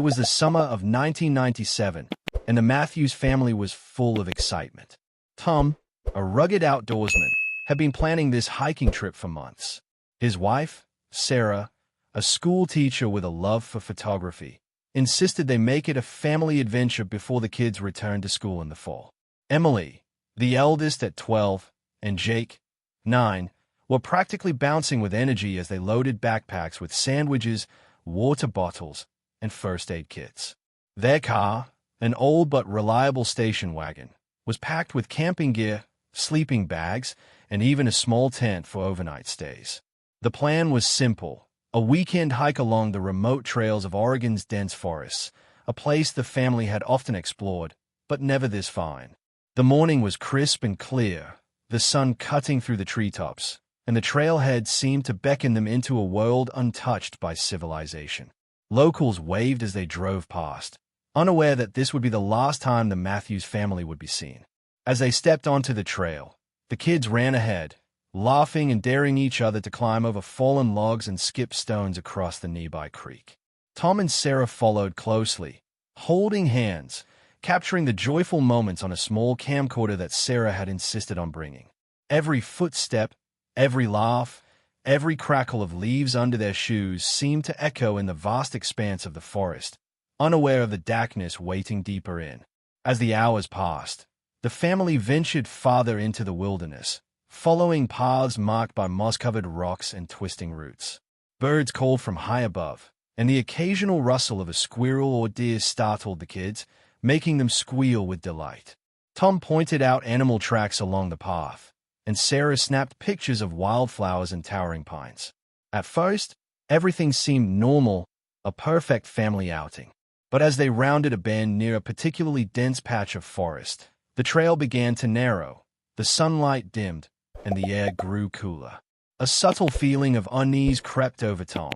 was the summer of 1997, and the Matthews family was full of excitement. Tom, a rugged outdoorsman, had been planning this hiking trip for months. His wife, Sarah, a school teacher with a love for photography, insisted they make it a family adventure before the kids returned to school in the fall. Emily, the eldest at 12, and Jake, 9, were practically bouncing with energy as they loaded backpacks with sandwiches, water bottles, and first aid kits. Their car, an old but reliable station wagon, was packed with camping gear, sleeping bags, and even a small tent for overnight stays. The plan was simple: a weekend hike along the remote trails of Oregon's dense forests, a place the family had often explored, but never this fine. The morning was crisp and clear, the sun cutting through the treetops, and the trailhead seemed to beckon them into a world untouched by civilization. Locals waved as they drove past, unaware that this would be the last time the Matthews family would be seen. As they stepped onto the trail, the kids ran ahead, laughing and daring each other to climb over fallen logs and skip stones across the nearby creek. Tom and Sarah followed closely, holding hands, capturing the joyful moments on a small camcorder that Sarah had insisted on bringing. Every footstep, every laugh, every crackle of leaves under their shoes seemed to echo in the vast expanse of the forest, unaware of the darkness waiting deeper in. As the hours passed, the family ventured farther into the wilderness, following paths marked by moss-covered rocks and twisting roots. Birds called from high above, and the occasional rustle of a squirrel or deer startled the kids, making them squeal with delight. Tom pointed out animal tracks along the path, and Sarah snapped pictures of wildflowers and towering pines. At first, everything seemed normal, a perfect family outing. But as they rounded a bend near a particularly dense patch of forest, the trail began to narrow, the sunlight dimmed, and the air grew cooler. A subtle feeling of unease crept over Tom,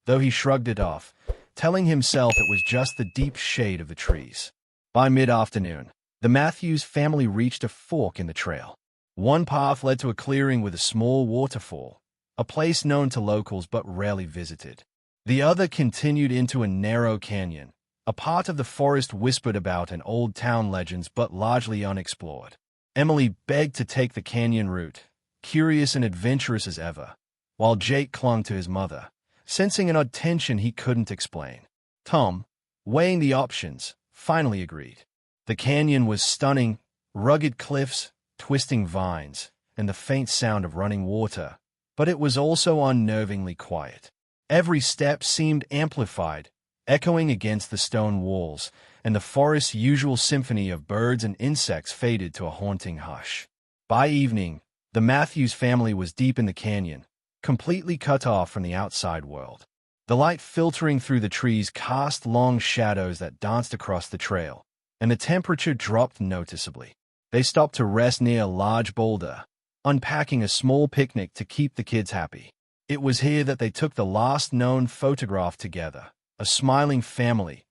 though he shrugged it off, telling himself it was just the deep shade of the trees. By mid-afternoon, the Matthews family reached a fork in the trail. One path led to a clearing with a small waterfall, a place known to locals but rarely visited. The other continued into a narrow canyon, a part of the forest whispered about in old town legends but largely unexplored. Emily begged to take the canyon route, curious and adventurous as ever, while Jake clung to his mother, sensing an odd tension he couldn't explain. Tom, weighing the options, finally agreed. The canyon was stunning: rugged cliffs, twisting vines, and the faint sound of running water, but it was also unnervingly quiet. Every step seemed amplified, echoing against the stone walls, and the forest's usual symphony of birds and insects faded to a haunting hush. By evening, the Matthews family was deep in the canyon, completely cut off from the outside world. The light filtering through the trees cast long shadows that danced across the trail, and the temperature dropped noticeably. They stopped to rest near a large boulder, unpacking a small picnic to keep the kids happy. It was here that they took the last known photograph together, a smiling family,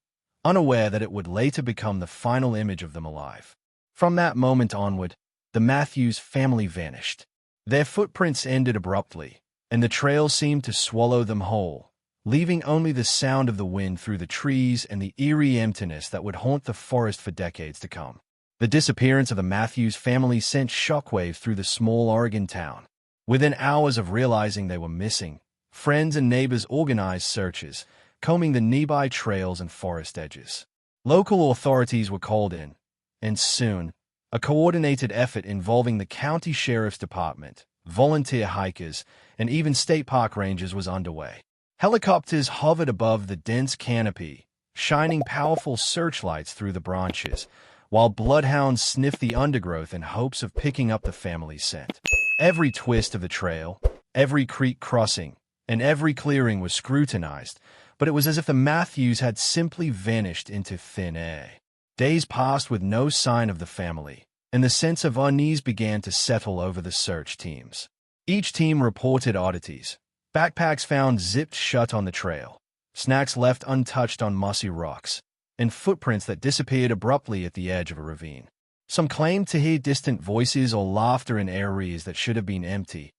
unaware that it would later become the final image of them alive. From that moment onward, the Matthews family vanished. Their footprints ended abruptly, and the trail seemed to swallow them whole, leaving only the sound of the wind through the trees and the eerie emptiness that would haunt the forest for decades to come. The disappearance of the Matthews family sent shockwaves through the small Oregon town. Within hours of realizing they were missing, friends and neighbors organized searches, combing the nearby trails and forest edges. Local authorities were called in, and soon, a coordinated effort involving the county sheriff's department, volunteer hikers, and even state park rangers was underway. Helicopters hovered above the dense canopy, shining powerful searchlights through the branches, while bloodhounds sniffed the undergrowth in hopes of picking up the family's scent. Every twist of the trail, every creek crossing, and every clearing was scrutinized, but it was as if the Matthews had simply vanished into thin air. Days passed with no sign of the family, and the sense of unease began to settle over the search teams. Each team reported oddities: backpacks found zipped shut on the trail, snacks left untouched on mossy rocks, and footprints that disappeared abruptly at the edge of a ravine. Some claimed to hear distant voices or laughter in areas that should have been empty,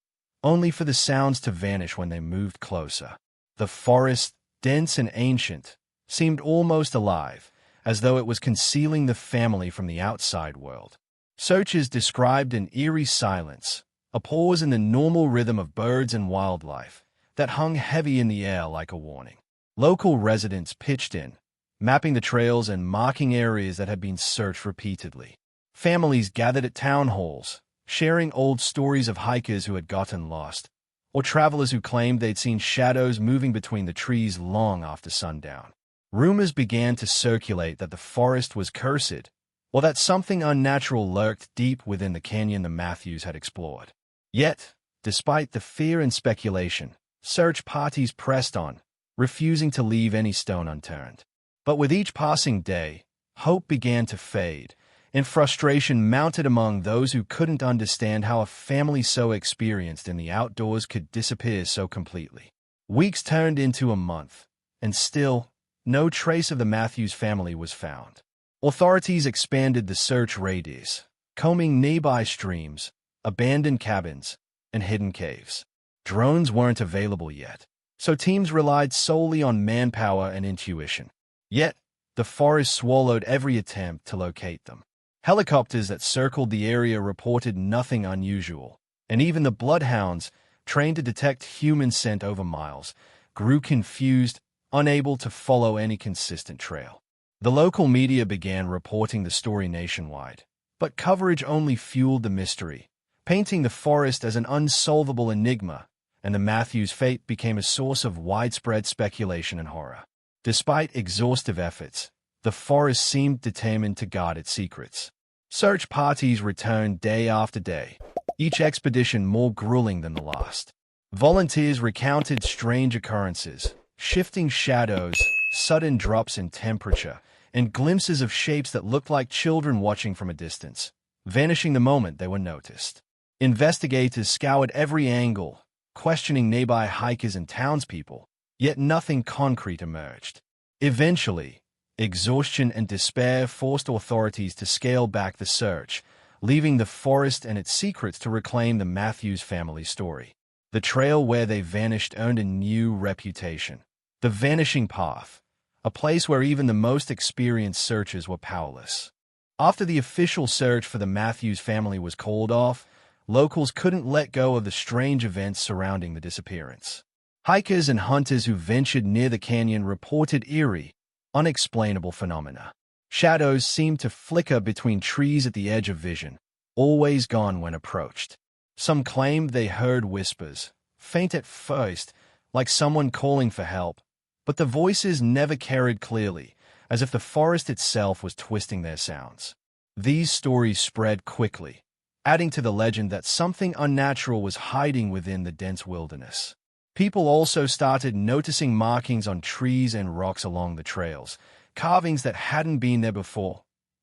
only for the sounds to vanish when they moved closer. The forest, dense and ancient, seemed almost alive, as though it was concealing the family from the outside world. Searchers described an eerie silence, a pause in the normal rhythm of birds and wildlife, that hung heavy in the air like a warning. Local residents pitched in, mapping the trails and marking areas that had been searched repeatedly. Families gathered at town halls, sharing old stories of hikers who had gotten lost, or travelers who claimed they'd seen shadows moving between the trees long after sundown. Rumors began to circulate that the forest was cursed, or that something unnatural lurked deep within the canyon the Matthews had explored. Yet, despite the fear and speculation, search parties pressed on, refusing to leave any stone unturned. But with each passing day, hope began to fade, and frustration mounted among those who couldn't understand how a family so experienced in the outdoors could disappear so completely. Weeks turned into a month, and still, no trace of the Matthews family was found. Authorities expanded the search radius, combing nearby streams, abandoned cabins, and hidden caves. Drones weren't available yet, so teams relied solely on manpower and intuition. Yet, the forest swallowed every attempt to locate them. Helicopters that circled the area reported nothing unusual, and even the Bloodhounds, trained to detect human scent over miles, grew confused, unable to follow any consistent trail. The local media began reporting the story nationwide, but coverage only fueled the mystery, painting the forest as an unsolvable enigma, and the Matthews' fate became a source of widespread speculation and horror. Despite exhaustive efforts, the forest seemed determined to guard its secrets. Search parties returned day after day, each expedition more grueling than the last. Volunteers recounted strange occurrences, shifting shadows, sudden drops in temperature, and glimpses of shapes that looked like children watching from a distance, vanishing the moment they were noticed. Investigators scoured every angle, questioning nearby hikers and townspeople, yet nothing concrete emerged. Eventually, exhaustion and despair forced authorities to scale back the search, leaving the forest and its secrets to reclaim the Matthews family story. The trail where they vanished earned a new reputation: the Vanishing Path, a place where even the most experienced searchers were powerless. After the official search for the Matthews family was called off, locals couldn't let go of the strange events surrounding the disappearance. Hikers and hunters who ventured near the canyon reported eerie, unexplainable phenomena. Shadows seemed to flicker between trees at the edge of vision, always gone when approached. Some claimed they heard whispers, faint at first, like someone calling for help, but the voices never carried clearly, as if the forest itself was twisting their sounds. These stories spread quickly, adding to the legend that something unnatural was hiding within the dense wilderness. People also started noticing markings on trees and rocks along the trails, carvings that hadn't been there before,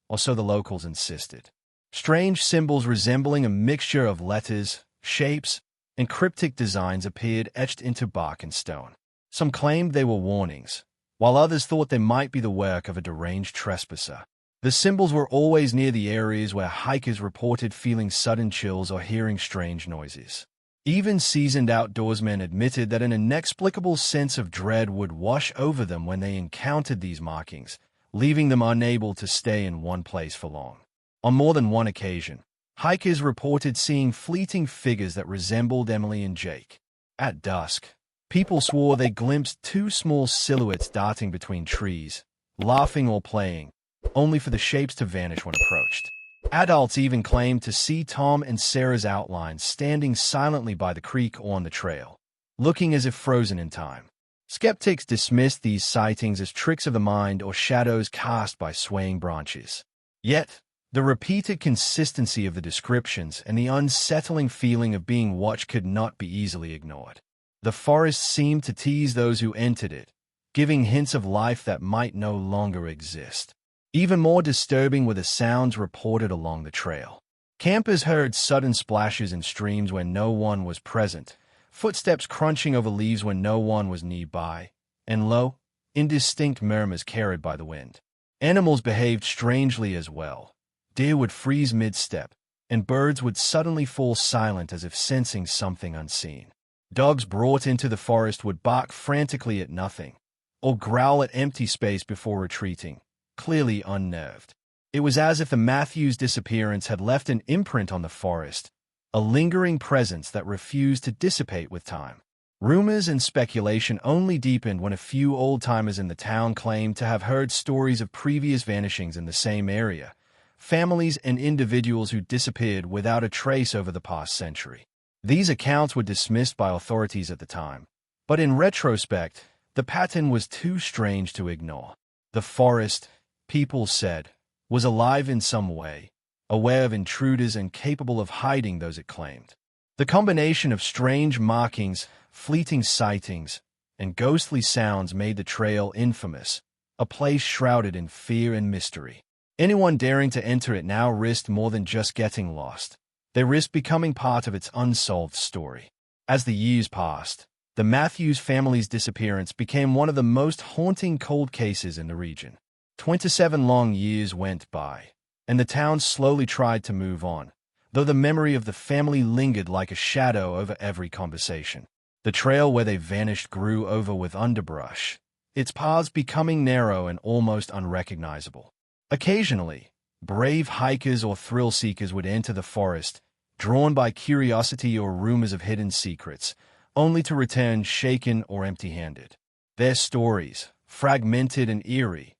or so the locals insisted. Strange symbols resembling a mixture of letters, shapes, and cryptic designs appeared etched into bark and stone. Some claimed they were warnings, while others thought they might be the work of a deranged trespasser. The symbols were always near the areas where hikers reported feeling sudden chills or hearing strange noises. Even seasoned outdoorsmen admitted that an inexplicable sense of dread would wash over them when they encountered these markings, leaving them unable to stay in one place for long. On more than one occasion, hikers reported seeing fleeting figures that resembled Emily and Jake. At dusk, people swore they glimpsed two small silhouettes darting between trees, laughing or playing, only for the shapes to vanish when approached. Adults even claimed to see Tom and Sarah's outlines standing silently by the creek or on the trail, looking as if frozen in time. Skeptics dismissed these sightings as tricks of the mind or shadows cast by swaying branches. Yet, the repeated consistency of the descriptions and the unsettling feeling of being watched could not be easily ignored. The forest seemed to tease those who entered it, giving hints of life that might no longer exist. Even more disturbing were the sounds reported along the trail. Campers heard sudden splashes in streams when no one was present, footsteps crunching over leaves when no one was nearby, and low, indistinct murmurs carried by the wind. Animals behaved strangely as well. Deer would freeze mid-step, and birds would suddenly fall silent as if sensing something unseen. Dogs brought into the forest would bark frantically at nothing, or growl at empty space before retreating, clearly unnerved. It was as if the Matthews disappearance had left an imprint on the forest, a lingering presence that refused to dissipate with time. Rumors and speculation only deepened when a few old-timers in the town claimed to have heard stories of previous vanishings in the same area, families and individuals who disappeared without a trace over the past century. These accounts were dismissed by authorities at the time, but in retrospect, the pattern was too strange to ignore. The forest, people said, was alive in some way, aware of intruders and capable of hiding those it claimed. The combination of strange markings, fleeting sightings, and ghostly sounds made the trail infamous, a place shrouded in fear and mystery. Anyone daring to enter it now risked more than just getting lost. They risked becoming part of its unsolved story. As the years passed, the Matthews family's disappearance became one of the most haunting cold cases in the region. 27 long years went by, and the town slowly tried to move on, though the memory of the family lingered like a shadow over every conversation. The trail where they vanished grew over with underbrush, its paths becoming narrow and almost unrecognizable. Occasionally, brave hikers or thrill-seekers would enter the forest, drawn by curiosity or rumors of hidden secrets, only to return shaken or empty-handed. Their stories, fragmented and eerie,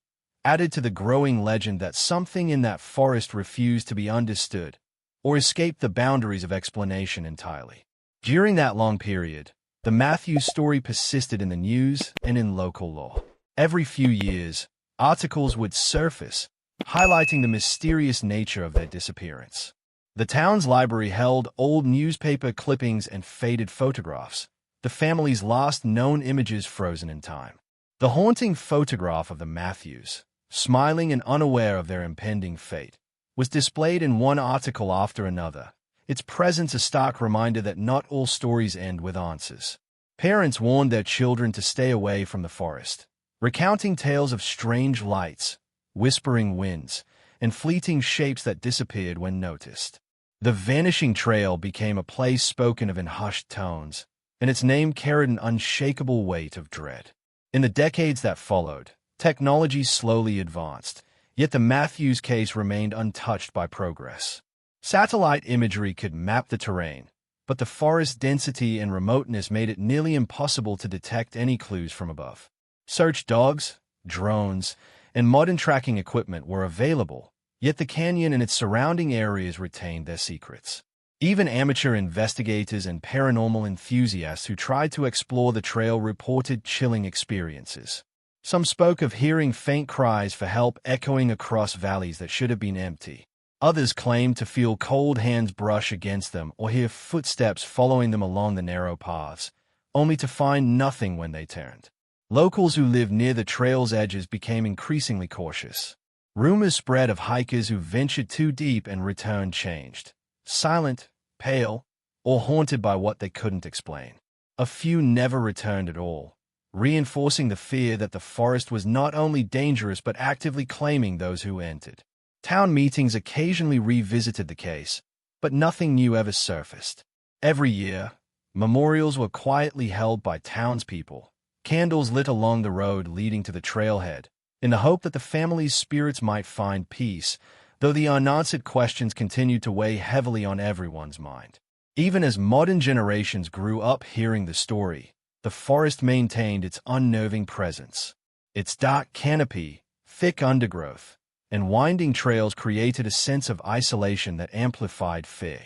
added to the growing legend that something in that forest refused to be understood or escaped the boundaries of explanation entirely. During that long period, the Matthews story persisted in the news and in local law. Every few years, articles would surface, highlighting the mysterious nature of their disappearance. The town's library held old newspaper clippings and faded photographs, the family's last known images frozen in time. The haunting photograph of the Matthews, smiling and unaware of their impending fate, was displayed in one article after another, its presence a stark reminder that not all stories end with answers. Parents warned their children to stay away from the forest, recounting tales of strange lights, whispering winds, and fleeting shapes that disappeared when noticed. The Vanishing Trail became a place spoken of in hushed tones, and its name carried an unshakable weight of dread. In the decades that followed, technology slowly advanced, yet the Matthews case remained untouched by progress. Satellite imagery could map the terrain, but the forest density and remoteness made it nearly impossible to detect any clues from above. Search dogs, drones, and modern tracking equipment were available, yet the canyon and its surrounding areas retained their secrets. Even amateur investigators and paranormal enthusiasts who tried to explore the trail reported chilling experiences. Some spoke of hearing faint cries for help echoing across valleys that should have been empty. Others claimed to feel cold hands brush against them or hear footsteps following them along the narrow paths, only to find nothing when they turned. Locals who lived near the trail's edges became increasingly cautious. Rumors spread of hikers who ventured too deep and returned changed, silent, pale, or haunted by what they couldn't explain. A few never returned at all, reinforcing the fear that the forest was not only dangerous but actively claiming those who entered. Town meetings occasionally revisited the case, but nothing new ever surfaced. Every year, memorials were quietly held by townspeople, candles lit along the road leading to the trailhead, in the hope that the family's spirits might find peace, though the unanswered questions continued to weigh heavily on everyone's mind. Even as modern generations grew up hearing the story, the forest maintained its unnerving presence. Its dark canopy, thick undergrowth, and winding trails created a sense of isolation that amplified fear.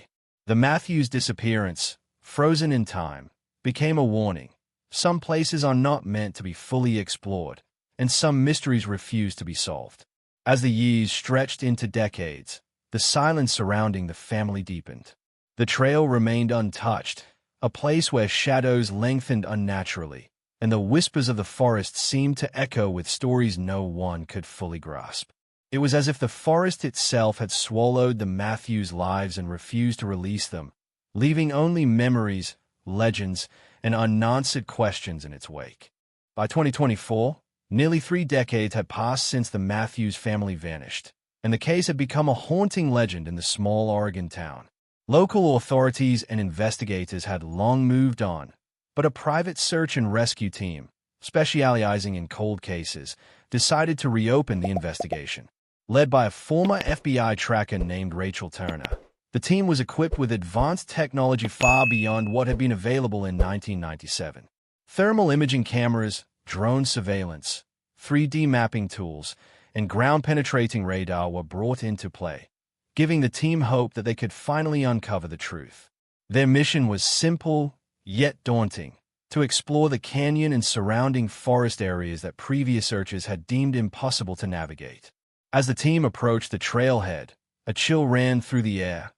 The Matthews disappearance, frozen in time, became a warning. Some places are not meant to be fully explored, and some mysteries refuse to be solved. As the years stretched into decades, the silence surrounding the family deepened. The trail remained untouched, a place where shadows lengthened unnaturally, and the whispers of the forest seemed to echo with stories no one could fully grasp. It was as if the forest itself had swallowed the Matthews' lives and refused to release them, leaving only memories, legends, and unanswered questions in its wake. By 2024, nearly 3 decades had passed since the Matthews family vanished, and the case had become a haunting legend in the small Oregon town. Local authorities and investigators had long moved on, but a private search and rescue team, specializing in cold cases, decided to reopen the investigation. Led by a former FBI tracker named Rachel Turner, the team was equipped with advanced technology far beyond what had been available in 1997. Thermal imaging cameras, drone surveillance, 3D mapping tools, and ground-penetrating radar were brought into play, giving the team hope that they could finally uncover the truth. Their mission was simple, yet daunting: to explore the canyon and surrounding forest areas that previous searchers had deemed impossible to navigate. As the team approached the trailhead, a chill ran through the air,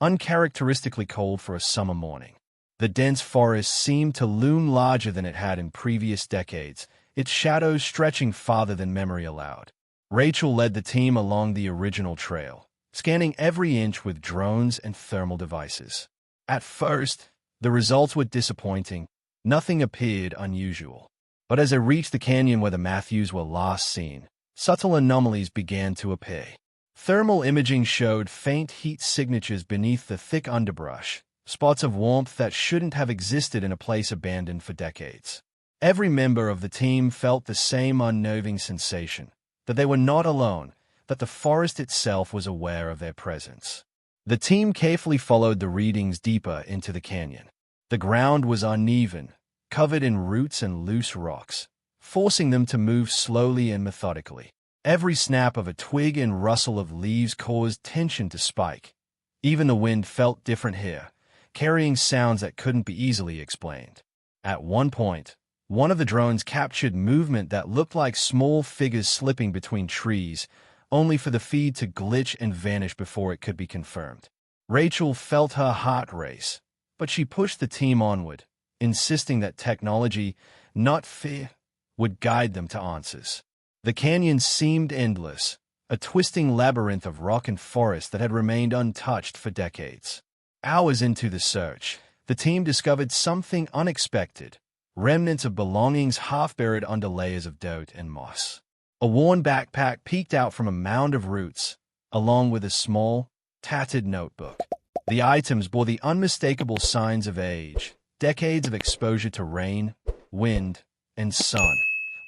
uncharacteristically cold for a summer morning. The dense forest seemed to loom larger than it had in previous decades, its shadows stretching farther than memory allowed. Rachel led the team along the original trail, scanning every inch with drones and thermal devices. At first, the results were disappointing. Nothing appeared unusual. But as they reached the canyon where the Matthews were last seen, subtle anomalies began to appear. Thermal imaging showed faint heat signatures beneath the thick underbrush, spots of warmth that shouldn't have existed in a place abandoned for decades. Every member of the team felt the same unnerving sensation, that they were not alone, that the forest itself was aware of their presence. The team carefully followed the readings deeper into the canyon. The ground was uneven, covered in roots and loose rocks, forcing them to move slowly and methodically. Every snap of a twig and rustle of leaves caused tension to spike. Even the wind felt different here, carrying sounds that couldn't be easily explained. At one point, one of the drones captured movement that looked like small figures slipping between trees, only for the feed to glitch and vanish before it could be confirmed. Rachel felt her heart race, but she pushed the team onward, insisting that technology, not fear, would guide them to answers. The canyon seemed endless, a twisting labyrinth of rock and forest that had remained untouched for decades. Hours into the search, the team discovered something unexpected: remnants of belongings half buried under layers of dirt and moss. A worn backpack peeked out from a mound of roots, along with a small, tattered notebook. The items bore the unmistakable signs of age, decades of exposure to rain, wind, and sun.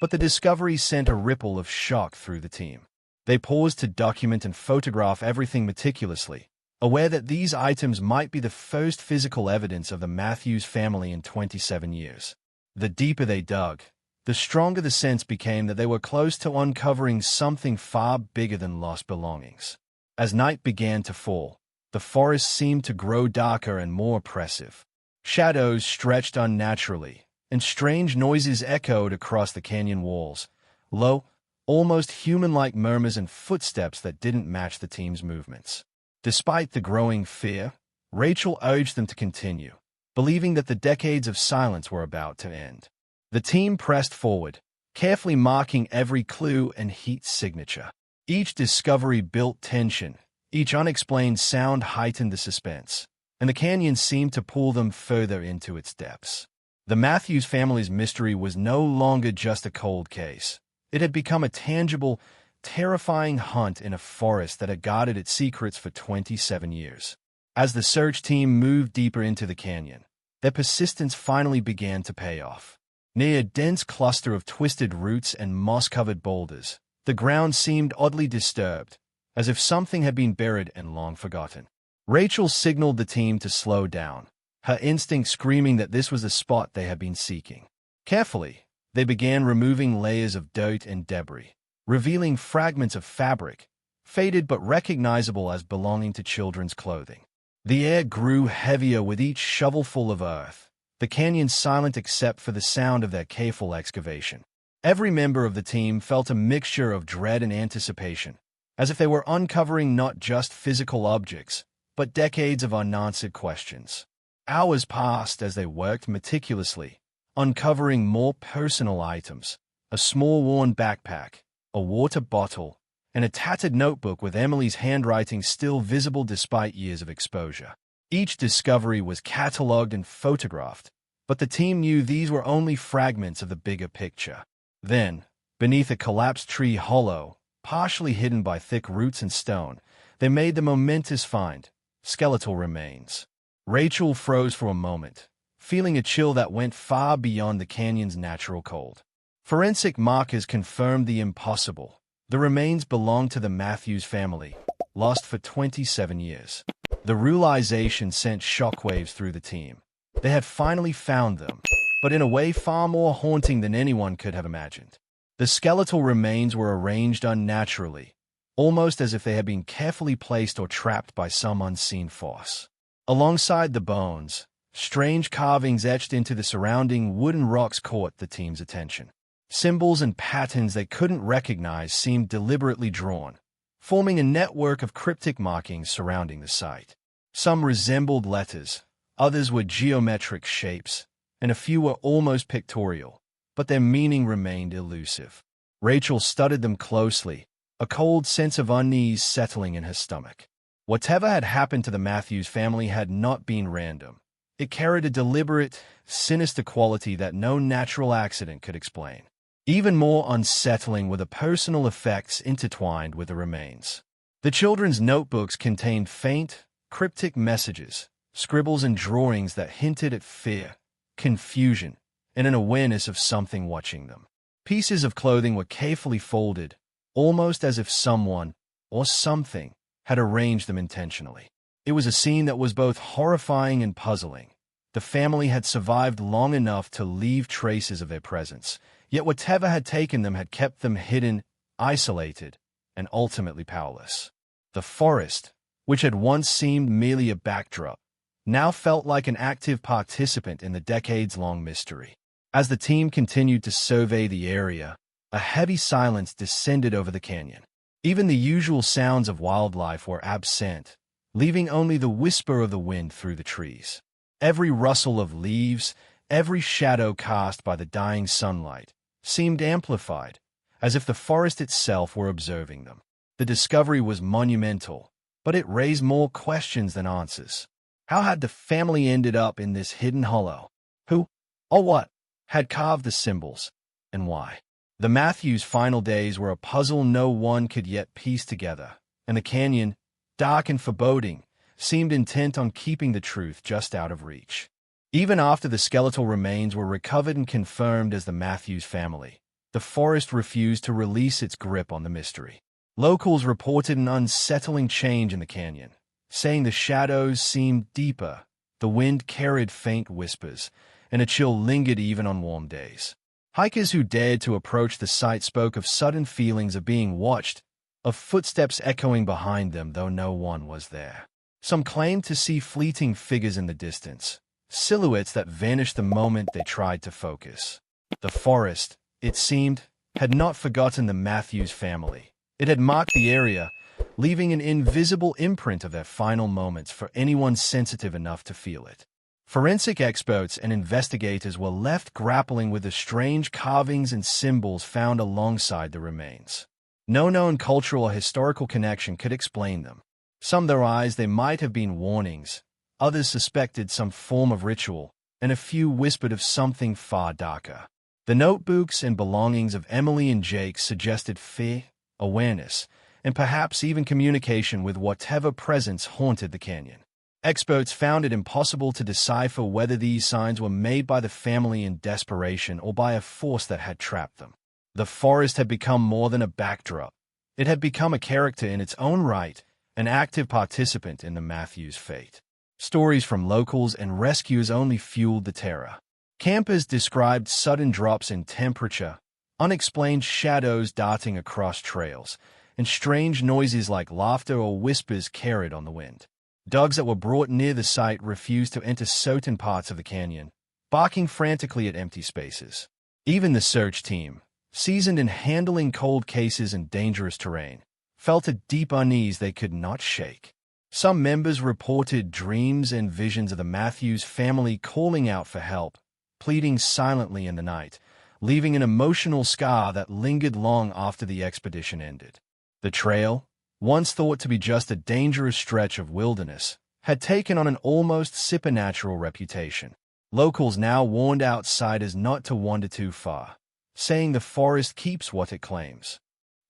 But the discovery sent a ripple of shock through the team. They paused to document and photograph everything meticulously, aware that these items might be the first physical evidence of the Matthews family in 27 years. The deeper they dug, the stronger the sense became that they were close to uncovering something far bigger than lost belongings. As night began to fall, the forest seemed to grow darker and more oppressive. Shadows stretched unnaturally, and strange noises echoed across the canyon walls, low, almost human-like murmurs and footsteps that didn't match the team's movements. Despite the growing fear, Rachel urged them to continue, believing that the decades of silence were about to end. The team pressed forward, carefully marking every clue and heat signature. Each discovery built tension, each unexplained sound heightened the suspense, and the canyon seemed to pull them further into its depths. The Matthews family's mystery was no longer just a cold case. It had become a tangible, terrifying hunt in a forest that had guarded its secrets for 27 years. As the search team moved deeper into the canyon, their persistence finally began to pay off. Near a dense cluster of twisted roots and moss-covered boulders, the ground seemed oddly disturbed, as if something had been buried and long forgotten. Rachel signaled the team to slow down, her instinct screaming that this was the spot they had been seeking. Carefully, they began removing layers of dirt and debris, revealing fragments of fabric, faded but recognizable as belonging to children's clothing. The air grew heavier with each shovelful of earth, the canyon silent except for the sound of their careful excavation. Every member of the team felt a mixture of dread and anticipation, as if they were uncovering not just physical objects, but decades of unanswered questions. Hours passed as they worked meticulously, uncovering more personal items: a small worn backpack, a water bottle, and a tattered notebook with Emily's handwriting still visible despite years of exposure. Each discovery was catalogued and photographed, but the team knew these were only fragments of the bigger picture. Then, beneath a collapsed tree hollow, partially hidden by thick roots and stone, they made the momentous find: skeletal remains. Rachel froze for a moment, feeling a chill that went far beyond the canyon's natural cold. Forensic markers confirmed the impossible. The remains belonged to the Matthews family, lost for 27 years. The realization sent shockwaves through the team. They had finally found them, but in a way far more haunting than anyone could have imagined. The skeletal remains were arranged unnaturally, almost as if they had been carefully placed or trapped by some unseen force. Alongside the bones, strange carvings etched into the surrounding wooden rocks caught the team's attention. Symbols and patterns they couldn't recognize seemed deliberately drawn, forming a network of cryptic markings surrounding the site. Some resembled letters, others were geometric shapes, and a few were almost pictorial, but their meaning remained elusive. Rachel studied them closely, a cold sense of unease settling in her stomach. Whatever had happened to the Matthews family had not been random. It carried a deliberate, sinister quality that no natural accident could explain. Even more unsettling were the personal effects intertwined with the remains. The children's notebooks contained faint, cryptic messages, scribbles and drawings that hinted at fear, confusion, and an awareness of something watching them. Pieces of clothing were carefully folded, almost as if someone, or something, had arranged them intentionally. It was a scene that was both horrifying and puzzling. The family had survived long enough to leave traces of their presence, yet whatever had taken them had kept them hidden, isolated, and ultimately powerless. The forest, which had once seemed merely a backdrop, now felt like an active participant in the decades-long mystery. As the team continued to survey the area, a heavy silence descended over the canyon. Even the usual sounds of wildlife were absent, leaving only the whisper of the wind through the trees. Every rustle of leaves, every shadow cast by the dying sunlight, seemed amplified, as if the forest itself were observing them. The discovery was monumental, but it raised more questions than answers. How had the family ended up in this hidden hollow? Who, or what, had carved the symbols, and why? The Matthews' final days were a puzzle no one could yet piece together, and the canyon, dark and foreboding, seemed intent on keeping the truth just out of reach. Even after the skeletal remains were recovered and confirmed as the Matthews family, the forest refused to release its grip on the mystery. Locals reported an unsettling change in the canyon, saying the shadows seemed deeper, the wind carried faint whispers, and a chill lingered even on warm days. Hikers who dared to approach the site spoke of sudden feelings of being watched, of footsteps echoing behind them though no one was there. Some claimed to see fleeting figures in the distance, silhouettes that vanished the moment they tried to focus. The forest, it seemed, had not forgotten the Matthews family. It had marked the area, leaving an invisible imprint of their final moments for anyone sensitive enough to feel it. Forensic experts and investigators were left grappling with the strange carvings and symbols found alongside the remains. No known cultural or historical connection could explain them. Some theorized they might have been warnings, others suspected some form of ritual, and a few whispered of something far darker. The notebooks and belongings of Emily and Jake suggested fear, awareness, and perhaps even communication with whatever presence haunted the canyon. Experts found it impossible to decipher whether these signs were made by the family in desperation or by a force that had trapped them. The forest had become more than a backdrop. It had become a character in its own right, an active participant in the Matthews' fate. Stories from locals and rescuers only fueled the terror. Campers described sudden drops in temperature, unexplained shadows darting across trails, and strange noises like laughter or whispers carried on the wind. Dogs that were brought near the site refused to enter certain parts of the canyon, barking frantically at empty spaces. Even the search team, seasoned in handling cold cases and dangerous terrain, felt a deep unease they could not shake. Some members reported dreams and visions of the Matthews family calling out for help, pleading silently in the night, leaving an emotional scar that lingered long after the expedition ended. The trail, once thought to be just a dangerous stretch of wilderness, had taken on an almost supernatural reputation. Locals now warned outsiders not to wander too far, saying the forest keeps what it claims.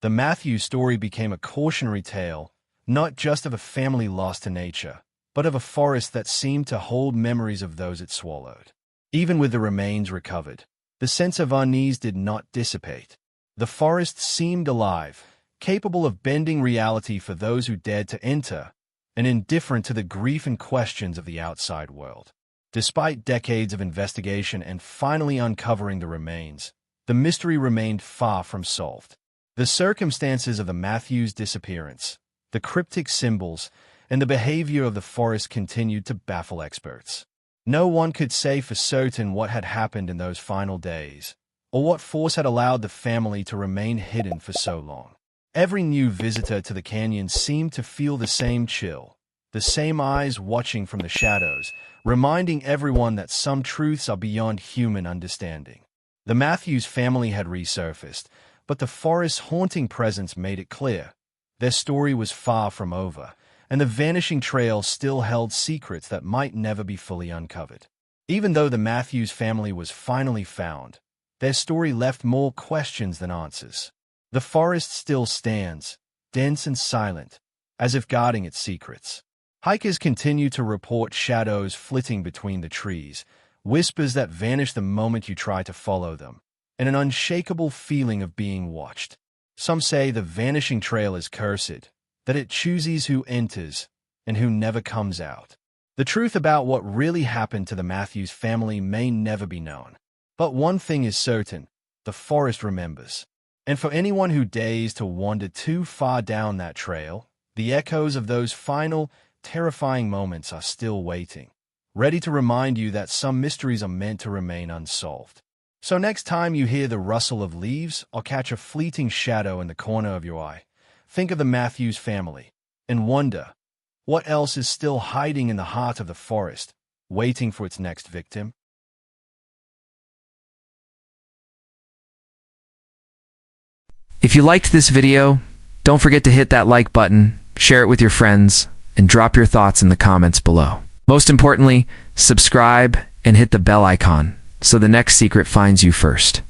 The Matthews story became a cautionary tale, not just of a family lost to nature, but of a forest that seemed to hold memories of those it swallowed. Even with the remains recovered, the sense of unease did not dissipate. The forest seemed alive, capable of bending reality for those who dared to enter, and indifferent to the grief and questions of the outside world. Despite decades of investigation and finally uncovering the remains, the mystery remained far from solved. The circumstances of the Matthews disappearance, the cryptic symbols, and the behavior of the forest continued to baffle experts. No one could say for certain what had happened in those final days, or what force had allowed the family to remain hidden for so long. Every new visitor to the canyon seemed to feel the same chill, the same eyes watching from the shadows, reminding everyone that some truths are beyond human understanding. The Matthews family had resurfaced, but the forest's haunting presence made it clear. Their story was far from over, and the Vanishing Trail still held secrets that might never be fully uncovered. Even though the Matthews family was finally found, their story left more questions than answers. The forest still stands, dense and silent, as if guarding its secrets. Hikers continue to report shadows flitting between the trees, whispers that vanish the moment you try to follow them, and an unshakable feeling of being watched. Some say the Vanishing Trail is cursed, that it chooses who enters and who never comes out. The truth about what really happened to the Matthews family may never be known. But one thing is certain, the forest remembers. And for anyone who dares to wander too far down that trail, the echoes of those final, terrifying moments are still waiting, ready to remind you that some mysteries are meant to remain unsolved. So next time you hear the rustle of leaves or catch a fleeting shadow in the corner of your eye, think of the Matthews family and wonder, what else is still hiding in the heart of the forest, waiting for its next victim? If you liked this video, don't forget to hit that like button, share it with your friends, and drop your thoughts in the comments below. Most importantly, subscribe and hit the bell icon so the next secret finds you first.